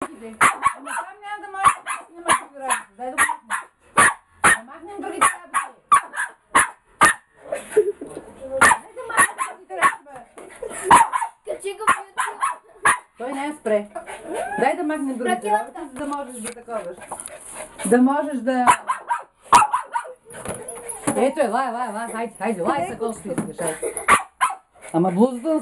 Ама там няма да може да снимаш фотографията. Дай да го махнем. Да махнем другите работи. Дай да махнем другите работи. Качи го в YouTube. Той не е спре. Дай да махнем другите работи, за да можеш да таковаш. Да можеш да... Ето е, лай, хайде, лай са колкото искаш. Ама блузата на